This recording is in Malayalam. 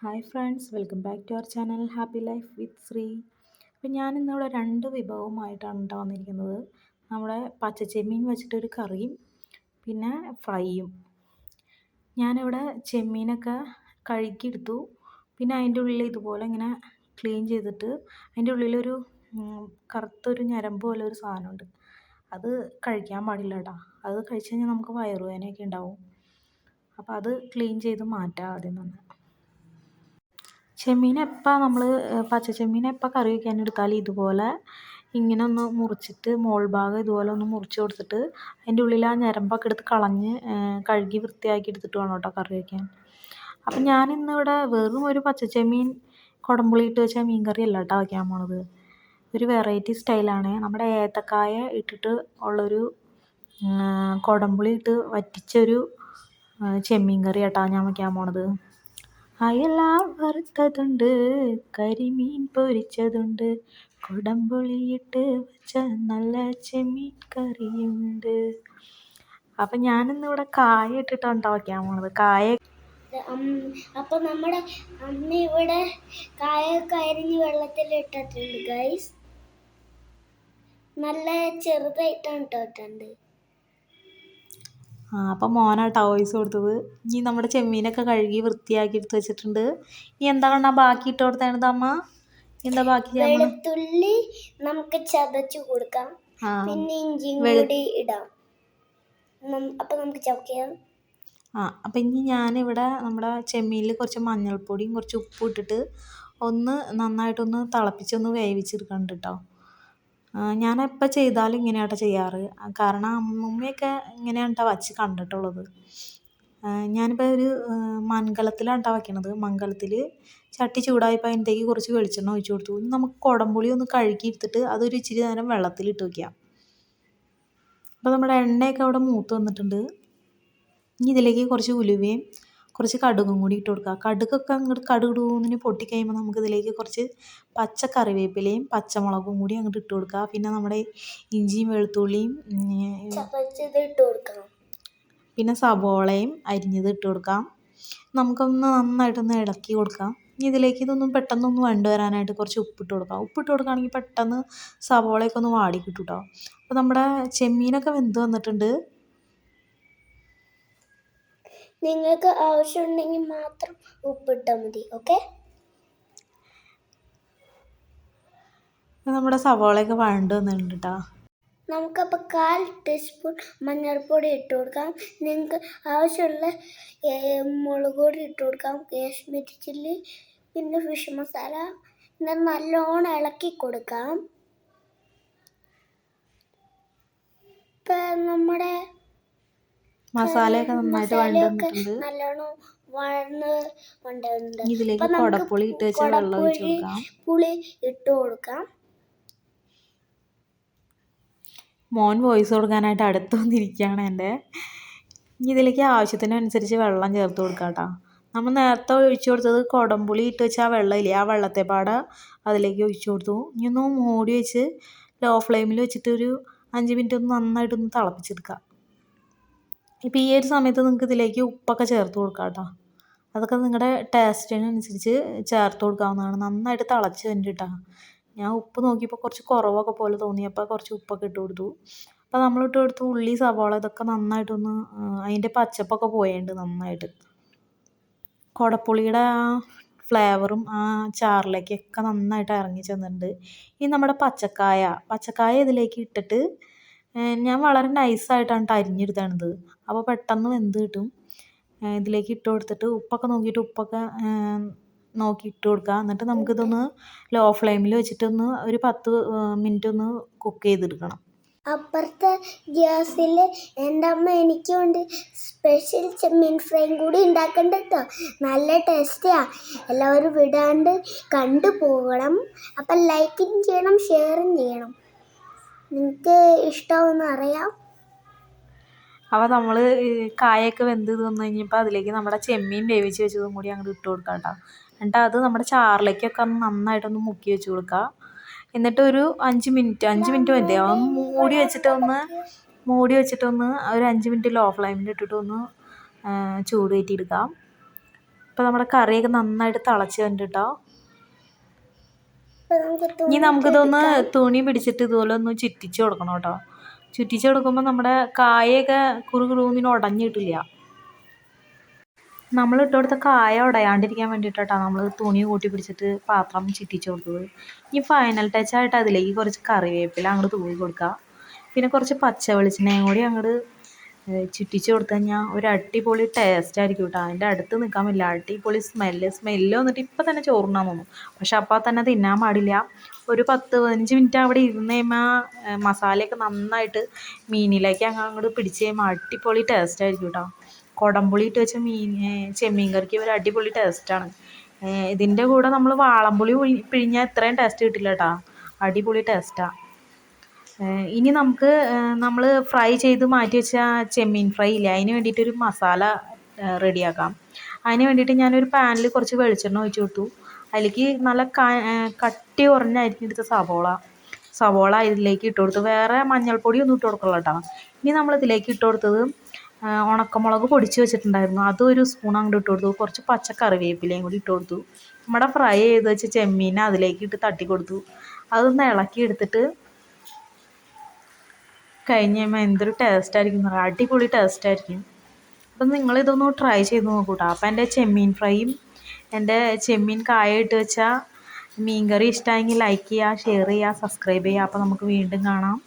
Hi friends, welcome back to our channel happy life with Sree. അപ്പോൾ ഞാനിന്നിവിടെ രണ്ട് വിഭവമായിട്ടാണ് വന്നിരിക്കുന്നത്. നമ്മുടെ പച്ചച്ചെമ്മീൻ വെച്ചിട്ടൊരു കറിയും പിന്നെ ഫ്രൈയും. ഞാനിവിടെ ചെമ്മീനൊക്കെ കഴുകിയെടുത്തു. പിന്നെ അതിൻ്റെ ഉള്ളിൽ ഇതുപോലെ ഇങ്ങനെ ക്ലീൻ ചെയ്തിട്ട് അതിൻ്റെ ഉള്ളിലൊരു കറുത്തൊരു ഞരമ്പ് പോലെ ഒരു സാധനമുണ്ട്. അത് കഴിക്കാൻ പാടില്ല കേട്ടോ. അത് കഴിച്ച് കഴിഞ്ഞാൽ നമുക്ക് വയറുവേദനയൊക്കെ ഉണ്ടാവും. അപ്പോൾ അത് ക്ലീൻ ചെയ്ത് മാറ്റാം ആദ്യം തന്നെ. ചെമ്മീൻ എപ്പോൾ നമ്മൾ പച്ചച്ചെമ്മീൻ എപ്പോൾ കറി വയ്ക്കാൻ എടുത്താലും ഇതുപോലെ ഇങ്ങനെ ഒന്ന് മുറിച്ചിട്ട് മോൾ ഭാഗം ഇതുപോലെ ഒന്ന് മുറിച്ച് കൊടുത്തിട്ട് അതിൻ്റെ ഉള്ളിൽ ആ ഞരമ്പൊക്കെ എടുത്ത് കളഞ്ഞ് കഴുകി വൃത്തിയാക്കി എടുത്തിട്ട് വേണം കേട്ടോ കറി വയ്ക്കാൻ. അപ്പം ഞാനിന്നിവിടെ വെറും ഒരു പച്ചച്ചെമ്മീൻ കുടംപുളി ഇട്ട് വെച്ച മീൻ കറി അല്ല കേട്ടോ വയ്ക്കാൻ പോണത്. ഒരു വെറൈറ്റി സ്റ്റൈലാണ്. നമ്മുടെ ഏത്തക്കായ ഇട്ടിട്ട് ഉള്ളൊരു കുടംപുളി ഇട്ട് വറ്റിച്ചൊരു ചെമ്മീൻ കറി കേട്ടോ ഞാൻ വയ്ക്കാൻ പോണത്. അയല വറുത്തതുണ്ട്, കരിമീൻ പൊരിച്ചതുണ്ട്, കുടംപുളിയിട്ട് വെച്ച നല്ല ചെമ്മീൻ കറിയുണ്ട്. അപ്പം ഞാനിന്നിവിടെ കായ ഇട്ടിട്ടാണ് കേട്ടോ വയ്ക്കാൻ പോണത്. കായ അപ്പൊ നമ്മുടെ അമ്മ ഇവിടെ കായൊക്കെ അരിഞ്ഞ് വെള്ളത്തിൽ ഇട്ടിട്ടുണ്ട് ഗൈസ്. നല്ല ചെറുതായിട്ടാണ് ഇട്ടിട്ടുണ്ട്. അപ്പം മോനാട്ടോ വോയിസ് കൊടുത്തത്. ഇനി നമ്മുടെ ചെമ്മീനൊക്കെ കഴുകി വൃത്തിയാക്കി എടുത്ത് വെച്ചിട്ടുണ്ട്. ഇനി എന്താണ് ബാക്കി ഇട്ട് കൊടുത്തത് അമ്മ? എന്താ ബാക്കി? വെളുത്തുള്ളി നമുക്ക് ചതച്ചു കൊടുക്കാം, പിന്നെ ഇഞ്ചിയും കൂടി ഇടാം. അപ്പൊ നമുക്ക് ചവയ്ക്കാം. അപ്പം ഇനി ഞാനിവിടെ നമ്മുടെ ചെമ്മീനിൽ കുറച്ച് മഞ്ഞൾപ്പൊടിയും കുറച്ച് ഉപ്പും ഇട്ടിട്ട് ഒന്ന് നന്നായിട്ടൊന്ന് തിളപ്പിച്ചൊന്ന് വേവിച്ചെടുക്കുന്നുണ്ട് കേട്ടോ. ഞാനെപ്പോൾ ചെയ്താലും ഇങ്ങനെയാട്ടോ ചെയ്യാറ്. കാരണം അമ്മൂമ്മയൊക്കെ ഇങ്ങനെയാണ് കേട്ടോ വച്ച് കണ്ടിട്ടുള്ളത്. ഞാനിപ്പോൾ ഒരു മൺകലത്തിലാണ് കേട്ടോ വയ്ക്കണത്. മൺകലത്തിൽ ചട്ടി ചൂടായപ്പോൾ അതിൻ്റെക്ക് കുറച്ച് വെളിച്ചെണ്ണ ഒഴിച്ച് കൊടുത്തു. ഇനി നമുക്ക് കുടംപുളി ഒന്ന് കഴുകി എടുത്തിട്ട് അതൊരു ഇച്ചിരി നേരം വെള്ളത്തിലിട്ട് വയ്ക്കാം. അപ്പോൾ നമ്മുടെ എണ്ണയൊക്കെ അവിടെ മൂത്ത് വന്നിട്ടുണ്ട്. ഇനി ഇതിലേക്ക് കുറച്ച് ഉലുവയും കുറച്ച് കടുകും കൂടി ഇട്ട് കൊടുക്കുക. കടുകൊക്കെ അങ്ങോട്ട് കടുകിടുന്നതിന് പൊട്ടിക്കഴിയുമ്പോൾ നമുക്ക് ഇതിലേക്ക് കുറച്ച് പച്ച കറിവേപ്പിലയും പച്ചമുളകും കൂടി അങ്ങോട്ട് ഇട്ട് കൊടുക്കുക. പിന്നെ നമ്മുടെ ഇഞ്ചിയും വെളുത്തുള്ളിയും പിന്നെ സവോളയും അരിഞ്ഞത് ഇട്ട് കൊടുക്കാം. നമുക്കൊന്ന് നന്നായിട്ടൊന്ന് ഇളക്കി കൊടുക്കാം. ഇനി ഇതിലേക്ക് ഇതൊന്നും പെട്ടെന്നൊന്ന് വഴണ്ട് വരാനായിട്ട് കുറച്ച് ഉപ്പിട്ട് കൊടുക്കാം. ഉപ്പിട്ട് കൊടുക്കുകയാണെങ്കിൽ പെട്ടെന്ന് സവോളയൊക്കെ ഒന്ന് വാടി കിട്ടും കേട്ടോ. അപ്പോൾ നമ്മുടെ ചെമ്മീനൊക്കെ വെന്ത് വന്നിട്ടുണ്ട്. നിങ്ങൾക്ക് ആവശ്യമുണ്ടെങ്കിൽ മാത്രം ഉപ്പിട്ടാൽ മതി. ഓക്കെ, നമ്മുടെ സവോളയൊക്കെ വഴണ്ട് വന്നിട്ടുണ്ട് കേട്ടോ. നമുക്കപ്പോൾ 1/4 ടീസ്പൂൺ മഞ്ഞൾപ്പൊടി ഇട്ട് കൊടുക്കാം. നിങ്ങൾക്ക് ആവശ്യമുള്ള മുളക് പൊടി ഇട്ട് കൊടുക്കാം, കാശ്മീരി ചില്ലി, പിന്നെ ഫിഷ് മസാല. പിന്നെ നല്ലോണം ഇളക്കി കൊടുക്കാം. ഇപ്പം നമ്മുടെ മസാലയൊക്കെ നന്നായിട്ട് വഴണ്ടിട്ടുണ്ട്. നല്ലോണം വഴന്ന് കൊണ്ടുണ്ട്. ഇതിലേക്ക് കുടംപുളി ഇട്ട് വെച്ച വെള്ളം ഒഴിച്ച് കൊടുക്കാം. പുളി ഇട്ട് കൊടുക്കാം. മോൻ വോയിസ് കൊടുക്കാനായിട്ട് അടുത്ത് വന്നിരിക്കുകയാണ് എൻ്റെ. ഇനി ഇതിലേക്ക് ആവശ്യത്തിനനുസരിച്ച് വെള്ളം ചേർത്ത് കൊടുക്കാം കേട്ടോ. നമ്മൾ നേരത്തെ ഒഴിച്ചു കൊടുത്തത് കുടംപുളി ഇട്ട് വെച്ച ആ വെള്ളമില്ലേ, ആ വെള്ളത്തെപ്പാട് അതിലേക്ക് ഒഴിച്ചു കൊടുത്തു. ഇനി ഒന്ന് മൂടി വെച്ച് ലോ ഫ്ലെയിമിൽ വെച്ചിട്ട് ഒരു 5 മിനിറ്റ് ഒന്ന് നന്നായിട്ടൊന്ന് തിളപ്പിച്ചെടുക്കുക. ഇപ്പോൾ ഈ ഒരു സമയത്ത് നിങ്ങൾക്ക് ഇതിലേക്ക് ഉപ്പൊക്കെ ചേർത്ത് കൊടുക്കാം കേട്ടോ. അതൊക്കെ നിങ്ങളുടെ ടേസ്റ്റിനനുസരിച്ച് ചേർത്ത് കൊടുക്കാവുന്നതാണ്. നന്നായിട്ട് തിളച്ച് വേണ്ടിയിട്ടാ. ഞാൻ ഉപ്പ് നോക്കിയപ്പോൾ കുറച്ച് കുറവൊക്കെ പോലെ തോന്നിയപ്പോൾ കുറച്ച് ഉപ്പൊക്കെ ഇട്ട് കൊടുത്തു. അപ്പോൾ നമ്മളിട്ട് കൊടുത്തു ഉള്ളി സവാള ഇതൊക്കെ നന്നായിട്ടൊന്ന് അതിൻ്റെ പച്ചപ്പൊക്കെ പോയുണ്ട് നന്നായിട്ട്. കുടംപുളിയുടെ ആ ഫ്ലേവറും ആ ചാറിലേക്കൊക്കെ നന്നായിട്ട് ഇറങ്ങി ചെന്നിട്ടുണ്ട്. ഈ നമ്മുടെ പച്ചക്കായ ഇതിലേക്ക് ഇട്ടിട്ട് ഞാൻ വളരെ നൈസായിട്ടാണ് അരിഞ്ഞെടുത്തത്. അപ്പോൾ പെട്ടെന്ന് വെന്ത് കിട്ടും. ഇതിലേക്ക് ഇട്ട് കൊടുത്തിട്ട് ഉപ്പൊക്കെ നോക്കിയിട്ട് നോക്കി ഇട്ട് കൊടുക്കുക. എന്നിട്ട് നമുക്കിതൊന്ന് ലോ ഫ്ലെയിമിൽ വെച്ചിട്ടൊന്ന് ഒരു 10 മിനിറ്റ് ഒന്ന് കുക്ക് ചെയ്തെടുക്കണം. അപ്പുറത്തെ ഗ്യാസിൽ എൻ്റെ അമ്മ എനിക്ക് വേണ്ടി സ്പെഷ്യൽ ചെമ്മീൻ ഫ്രൈയും കൂടി ഉണ്ടാക്കണ്ട കേട്ടോ. നല്ല ടേസ്റ്റിയാണ്. എല്ലാവരും വിടാണ്ട് കണ്ടുപോകണം. അപ്പം ലൈക്കും ചെയ്യണം, ഷെയറും ചെയ്യണം. നിങ്ങൾക്ക് ഇഷ്ടമാവുമെന്ന് അറിയാം. അപ്പോൾ നമ്മൾ കായൊക്കെ വെന്ത് വന്നു കഴിഞ്ഞപ്പോൾ അതിലേക്ക് നമ്മുടെ ചെമ്മീൻ വേവിച്ച് വെച്ചതും കൂടി അങ്ങോട്ട് ഇട്ട് കൊടുക്കാം കേട്ടോ. എന്നിട്ട് അത് നമ്മുടെ ചാറിലേക്കൊക്കെ ഒന്ന് നന്നായിട്ടൊന്ന് മുക്കി വെച്ച് കൊടുക്കുക. എന്നിട്ട് ഒരു 5 മിനിറ്റ് മതി. ഒന്ന് മൂടി വെച്ചിട്ടൊന്ന് ഒരു 5 മിനിറ്റ് ലോ ഫ്ലെയിമിൽ ഇട്ടിട്ടൊന്ന് ചൂട് കയറ്റിയെടുക്കാം. ഇപ്പോൾ നമ്മുടെ കറിയൊക്കെ നന്നായിട്ട് തിളച്ച് വന്നിട്ട് കേട്ടോ. അപ്പൊ നമുക്ക് ഇനി തുണിയിട്ട് നമുക്കിതൊന്ന് എടുക്കാം. തുണി പിടിച്ചിട്ട് ഇതുപോലെ ഒന്ന് ചുറ്റിച്ച് കൊടുക്കണം കേട്ടോ. ചുറ്റിച്ച് കൊടുക്കുമ്പോൾ നമ്മുടെ കായൊക്കെ കുറുകുറുന്നിന് ഉടഞ്ഞു കിട്ടില്ല. നമ്മൾ ഇട്ട് കൊടുത്ത കായ ഉടയാണ്ടിരിക്കാൻ വേണ്ടിയിട്ടാണ് നമ്മൾ തുണി കൂട്ടി പിടിച്ചിട്ട് പാത്രം ചുറ്റിച്ച് കൊടുത്തത്. ഈ ഫൈനൽ ടച്ചായിട്ട് അതിലേക്ക് കുറച്ച് കറിവേപ്പില അങ്ങോട്ട് തൂവി കൊടുക്കുക. പിന്നെ കുറച്ച് പച്ച വെളിച്ചെണ്ണയും കൂടി അങ്ങോട്ട് ചുറ്റിച്ച് കൊടുത്തു കഴിഞ്ഞാൽ ഒരു അടിപൊളി ടേസ്റ്റ് ആയിരിക്കും കേട്ടോ. അതിൻ്റെ അടുത്ത് നിൽക്കാൻ പറ്റില്ല. അടിപൊളി സ്മെല്ല് വന്നിട്ട് ഇപ്പം തന്നെ ചോറുണ്ണാൻ തോന്നും. പക്ഷെ അപ്പോൾ തന്നെ തിന്നാൻ പാടില്ല. ഒരു 10-15 മിനിറ്റ് അവിടെ ഇരുന്ന് കഴിയുമ്പോൾ മസാലയൊക്കെ നന്നായിട്ട് മീനിലേക്ക് അങ്ങോട്ട് പിടിച്ച് കഴിയുമ്പോൾ അടിപൊളി ടേസ്റ്റ് ആയിരിക്കും കേട്ടോ. കുടംപുളി ഇട്ട് വെച്ച ചെമ്മീൻ കറിക്ക് ഒരു അടിപൊളി ടേസ്റ്റാണ്. ഇതിൻ്റെ കൂടെ നമ്മൾ വാളംപുളി പിഴിഞ്ഞാൽ ഇത്രയും ടേസ്റ്റ് കിട്ടില്ല കേട്ടോ. അടിപൊളി ടേസ്റ്റാണ്. ഇനി നമുക്ക് നമ്മൾ ഫ്രൈ ചെയ്ത് മാറ്റി വെച്ച ചെമ്മീൻ ഫ്രൈ ഇല്ലേ, അതിന് വേണ്ടിയിട്ടൊരു മസാല റെഡിയാക്കാം. അതിന് വേണ്ടിയിട്ട് ഞാനൊരു പാനിൽ കുറച്ച് വെളിച്ചെണ്ണ ഒഴിച്ച് കൊടുത്തു. അതിലേക്ക് നല്ല കട്ടി കുറഞ്ഞരിഞ്ഞെടുത്ത സവോള ഇതിലേക്ക് ഇട്ട് കൊടുത്തു. വേറെ മഞ്ഞൾപ്പൊടി ഒന്നും ഇട്ട് കൊടുക്കില്ല കേട്ടോ. ഇനി നമ്മളിതിലേക്ക് ഇട്ട് കൊടുത്തത് ഉണക്കമുളക് പൊടിച്ച് വെച്ചിട്ടുണ്ടായിരുന്നു, അതൊരു സ്പൂൺ അങ്ങോട്ട് ഇട്ട് കൊടുത്തു. കുറച്ച് പച്ച കറിവേപ്പിലയും കൂടി ഇട്ട് കൊടുത്തു. നമ്മുടെ ഫ്രൈ ചെയ്ത് വെച്ച ചെമ്മീനെ അതിലേക്ക് ഇട്ട് തട്ടി കൊടുത്തു. അതൊന്ന് ഇളക്കി എടുത്തിട്ട് കഴിഞ്ഞ് കഴിയുമ്പോൾ എന്തൊരു ടേസ്റ്റായിരിക്കും എന്ന് പറയാം. അടിപൊളി ടേസ്റ്റായിരിക്കും. അപ്പം നിങ്ങളിതൊന്ന് ട്രൈ ചെയ്ത് നോക്കൂ കേട്ടോ. അപ്പം എൻ്റെ ചെമ്മീൻ ഫ്രൈയും എൻ്റെ ചെമ്മീൻ കായ ഇട്ട് വെച്ച മീൻ കറി ഇഷ്ടമായെങ്കിൽ ലൈക്ക് ചെയ്യുക, ഷെയർ ചെയ്യുക, സബ്സ്ക്രൈബ് ചെയ്യുക. അപ്പോൾ നമുക്ക് വീണ്ടും കാണാം.